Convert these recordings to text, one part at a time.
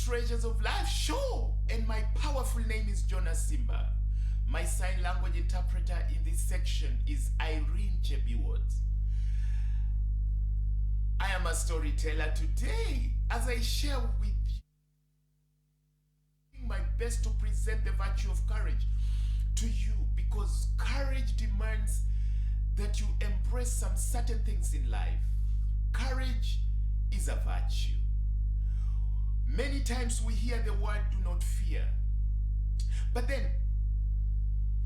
treasures of life? Sure. And my powerful name is JONAH SIMBA. My sign language interpreter in this section is Irene Chebiwot. I am a storyteller today as I share with you my best to present the virtue of courage to you, because courage demands that you embrace some certain things in life. Courage is a virtue. Many times we hear the word do not fear. But then,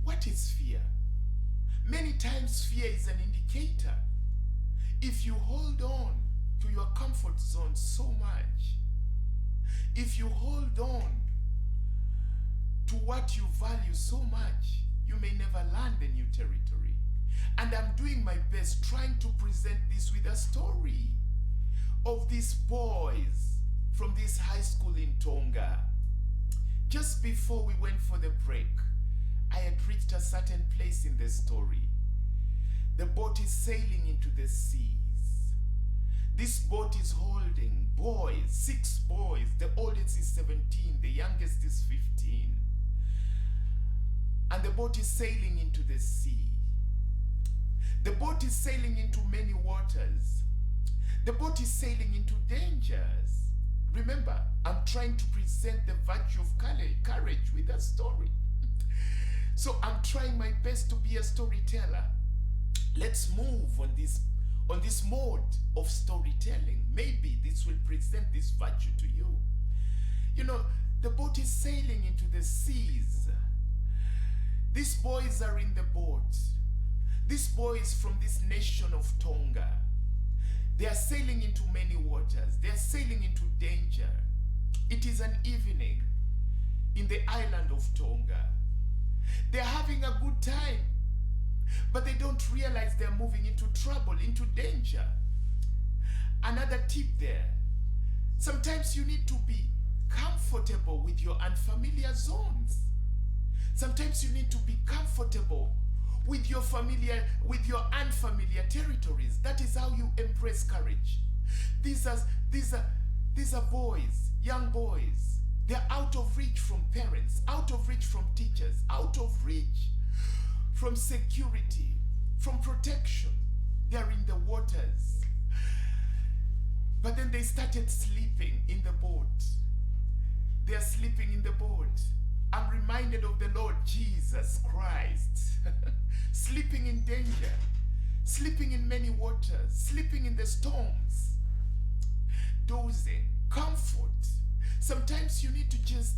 what is fear? Many times fear is an indicator. If you hold on to your comfort zone so much, if you hold on to what you value so much, you may never land the new territory. And I'm doing my best trying to present this with a story of these boys from this high school in Tonga. Just before we went for the break, I had reached a certain place in the story. The boat is sailing into the seas. This boat is holding boys, 6 boys. The oldest is 17, the youngest is 15. And the boat is sailing into the sea. The boat is sailing into many waters. The boat is sailing into dangers. Remember, I'm trying to present the virtue of courage with a story. So I'm trying my best to be a storyteller. Let's move on this mode of storytelling. Maybe this will present this virtue to you. You know, the boat is sailing into the seas. These boys are in the boat. These boys from this nation of Tonga. They are sailing into many waters. They are sailing into danger. It is an evening in the island of Tonga. They are having a good time, but they don't realize they are moving into trouble, into danger. Another tip there. Sometimes you need to be comfortable with your unfamiliar zones. Sometimes you need to be comfortable with your unfamiliar territories. That is how you embrace courage. These are boys, young boys. They're out of reach from parents, out of reach from teachers, out of reach from security, from protection. They're in the waters. But then they started sleeping in the boat. They're sleeping in the boat. I'm reminded of the Lord Jesus Christ. Sleeping in danger, sleeping in many waters, sleeping in the storms, dozing, comfort. Sometimes you need to just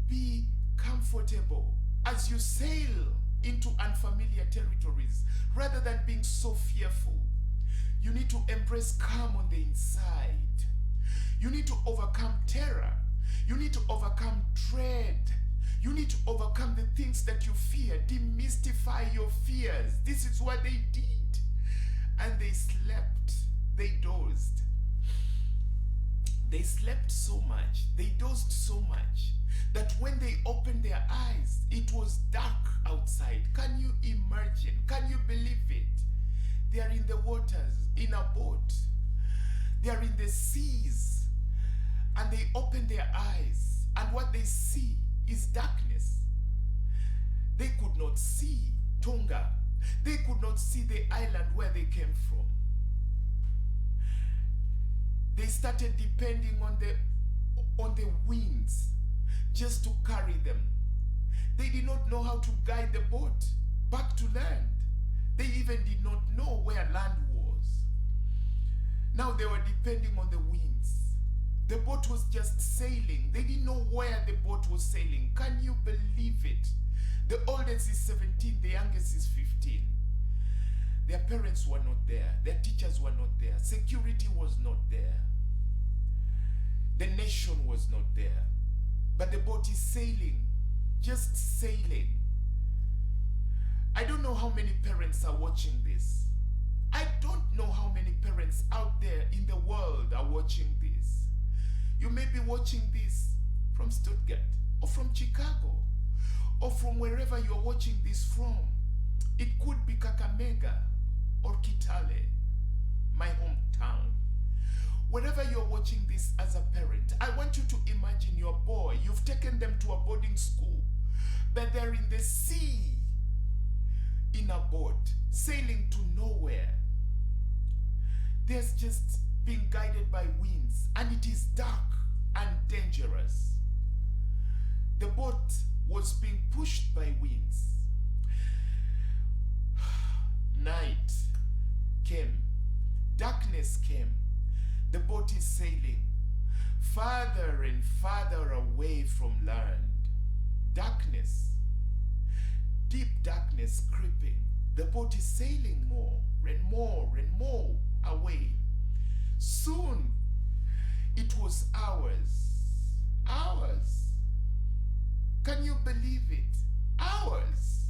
be comfortable as you sail into unfamiliar territories rather than being so fearful. You need to embrace calm on the inside. You need to overcome terror. You need to overcome dread. You need to overcome the things that you fear. Demystify your fears. This is what they did. And they slept. They dozed. They slept so much. They dozed so much that when they opened their eyes, it was dark outside. Can you imagine? Can you believe it? They are in the waters, in a boat. They are in the seas. And they open their eyes. And what they see is darkness. They could not see Tonga. They could not see the island where they came from. They started depending on the winds just to carry them. They did not know how to guide the boat back to land. They even did not know where land was. Now they were depending on the winds. The boat was just sailing. They didn't know where the boat was sailing. Can you believe it? The oldest is 17, the youngest is 15. Their parents were not there. Their teachers were not there. Security was not there. The nation was not there. But the boat is sailing, just sailing. I don't know how many parents are watching this. I don't know how many parents out there in the world are watching this. You may be watching this from Stuttgart or from Chicago or from wherever you're watching this from. It could be Kakamega or Kitale, my hometown. Wherever you're watching this as a parent, I want you to imagine your boy, you've taken them to a boarding school, but they're in the sea in a boat, sailing to nowhere. They're just being guided by winds, and it is dark and dangerous. The boat was being pushed by winds. Night came, darkness came. The boat is sailing farther and farther away from land. Darkness, deep darkness creeping. The boat is sailing more and more and more away. Soon, it was hours. Hours. Can you believe it? Hours.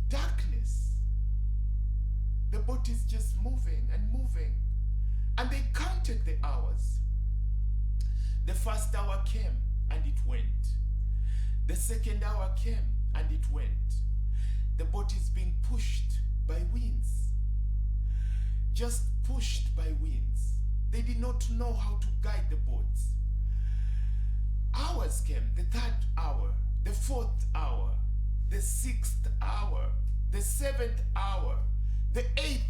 Darkness. The boat is just moving and moving. And they counted the hours. The first hour came and it went. The second hour came and it went. The boat is being pushed by winds. Just pushed by winds. They did not know how to guide the boat. Hours came, the third hour, the fourth hour, the sixth hour, the seventh hour, the eighth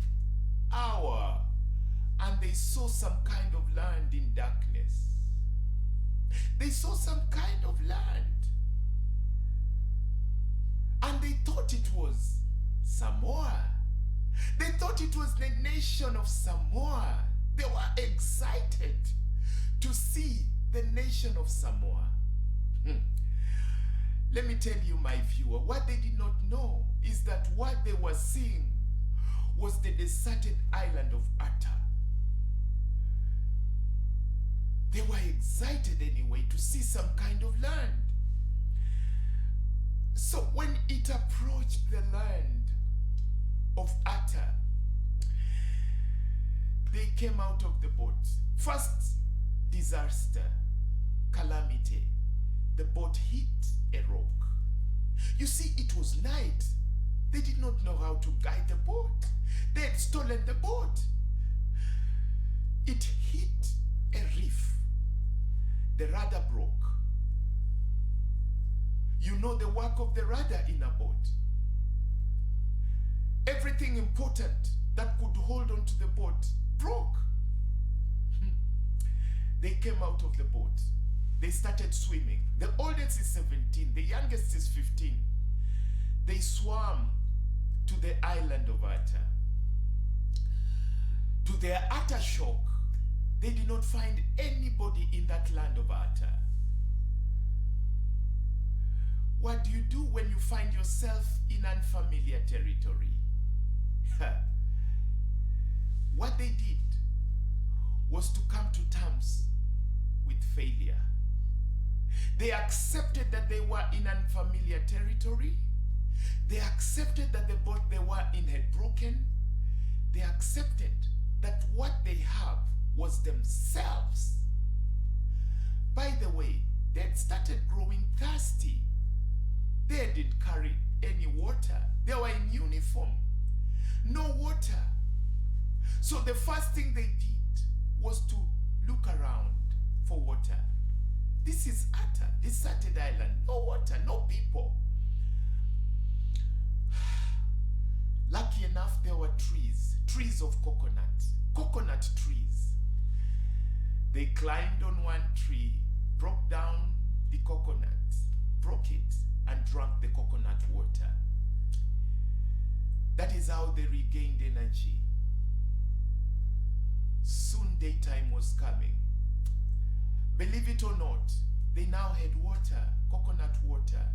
hour, and they saw some kind of land in darkness. They saw some kind of land. And they thought it was Samoa. They thought it was the nation of Samoa. They were excited to see the nation of Samoa. Let me tell you, my viewer, what they did not know is that what they were seeing was the deserted island of Atta. They were excited anyway to see some kind of land. So when it approached the land of Atta, they came out of the boat. First disaster, calamity. The boat hit a rock. You see, it was night. They did not know how to guide the boat. They had stolen the boat. It hit a reef. The rudder broke. You know the work of the rudder in a boat. Everything important that could hold on to the boat broke. They came out of the boat. They started swimming. The oldest is 17. The youngest is 15. They swam to the island of Atta. To their utter shock, they did not find anybody in that land of Atta. What do you do when you find yourself in unfamiliar territory? What they did was to come to terms with failure. They accepted that they were in unfamiliar territory. They accepted that the boat they were in had broken. They accepted that what they have was themselves. By the way, they had started growing thirsty. They didn't carry any water. They were in uniform. No water. So the first thing they did was to look around for water. This is Atta, deserted island. No water, no people. Lucky enough, there were trees of coconut trees. They climbed on one tree, broke down the coconut, broke it, and drank the coconut water. That is how they regained energy. Soon daytime was coming. Believe it or not, they now had water, coconut water.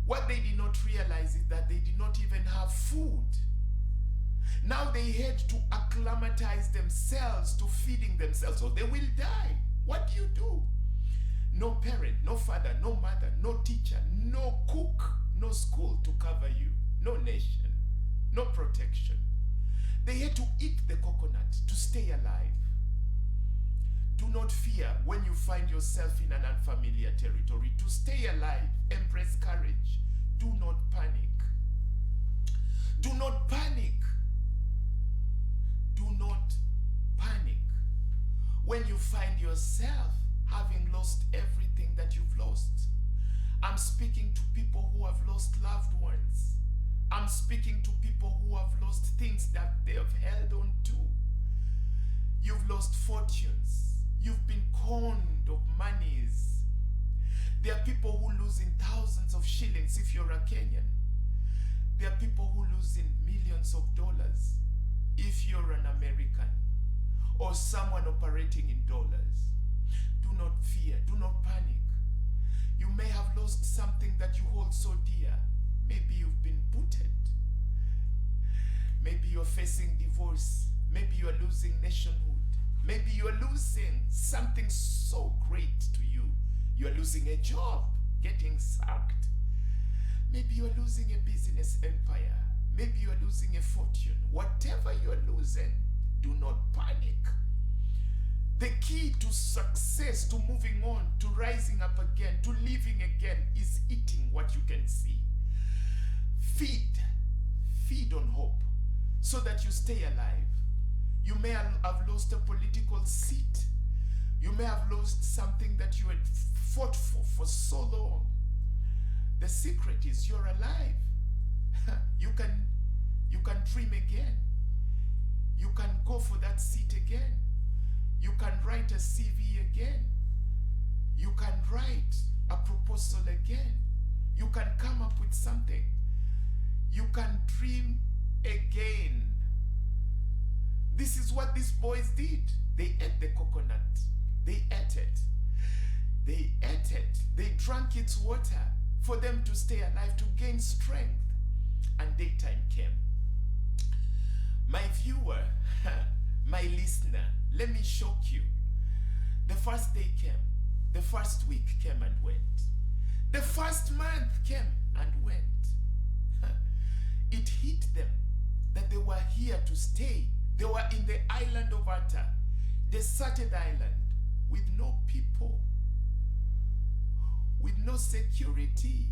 What they did not realize is that they did not even have food. Now they had to acclimatize themselves to feeding themselves, or they will die. What do? No parent, no father, no mother, no teacher, no cook, no school to cover you, no nation, no protection. They had to eat the coconut to stay alive. Do not fear when you find yourself in an unfamiliar territory. To stay alive, embrace courage. Do not panic. Do not panic. Do not panic. when you find yourself having lost everything that you've lost. I'm speaking to people who have lost loved ones. I'm speaking to people who have lost things that they have held on to. You've lost fortunes. You've been conned of monies. There are people who lose in thousands of shillings if you're a Kenyan. There are people who lose in millions of dollars if you're an American or someone operating in dollars. Do not fear. Do not panic. You may have lost something that you hold so dear. Maybe you've been booted. Maybe you're facing divorce. Maybe you're losing nationhood. Maybe you're losing something so great to you. You're losing a job, getting sacked. Maybe you're losing a business empire. Maybe you're losing a fortune. Whatever you're losing, do not panic. The key to success, to moving on, to rising up again, to living again is eating what you can see. Feed on hope so that you stay alive. You may have lost a political seat. You may have lost something that you had fought for so long. The secret is you're alive. You can dream again. You can go for that seat again. You can write a CV again. You can write a proposal again. You can come up with something. You can dream again. This is what these boys did. They ate the coconut. They ate it. They ate it. They drank its water for them to stay alive, to gain strength. And daytime came. My viewer, my listener, let me shock you. The first day came. The first week came and went. The first month came and went. It hit them that they were here to stay. They were in the island of Ata, deserted island, with no people, with no security.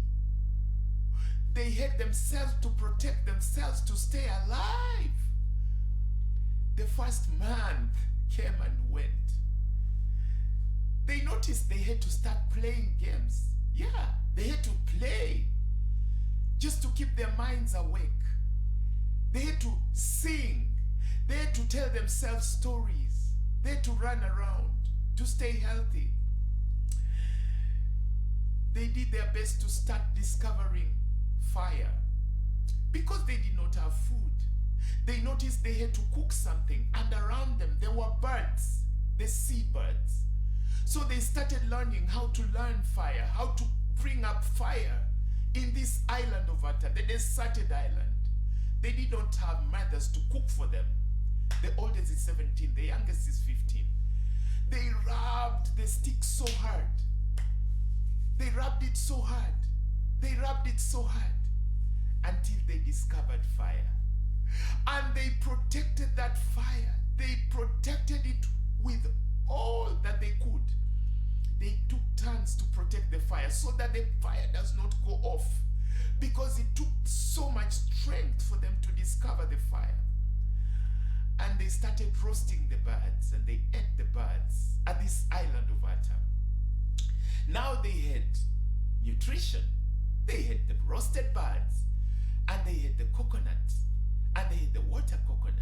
They had themselves to protect themselves, to stay alive. The first month came and went. They noticed they had to start playing games. Yeah, they had to play just to keep their minds awake. They had to sing. They had to tell themselves stories. They had to run around to stay healthy. They did their best to start discovering fire because they did not have food. They noticed they had to cook something, and around them there were birds, the sea birds. So they started learning how to learn fire, how to bring up fire in this island of Ata, the deserted island. They did not have mothers to cook for them. The oldest is 17, the youngest is 15. They rubbed the stick so hard. They rubbed it so hard. They rubbed it so hard until they discovered fire. And they protected that fire. They protected it with all that they could. They took turns to protect the fire so that the fire does not go off, because it took so much strength for them to discover the fire. And they started roasting the birds, and they ate the birds at this island of Ata. Now they had nutrition. They had the roasted birds, and they had the coconut, and they had the water coconut.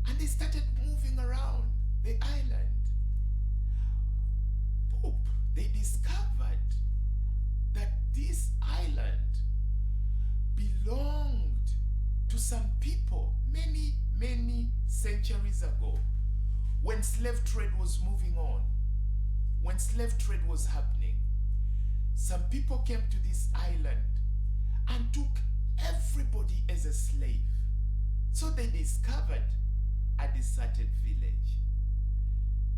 And they started moving around the island. Boop, they discovered that this island belonged to some people many, many centuries ago, when slave trade was moving on, when slave trade was happening. Some people came to this island and took everybody as a slave. So they discovered a deserted village.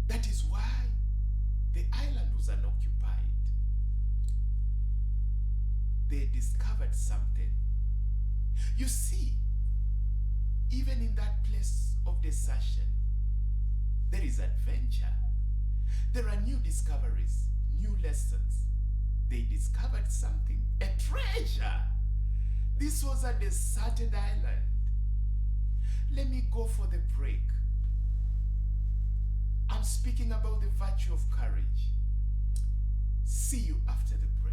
That is why the island was unoccupied. They discovered something. You see, even in that place of desertion, there is adventure. There are new discoveries, new lessons. They discovered something, a treasure. This was a deserted island. Let me go for the break. I'm speaking about the virtue of courage. See you after the prayer.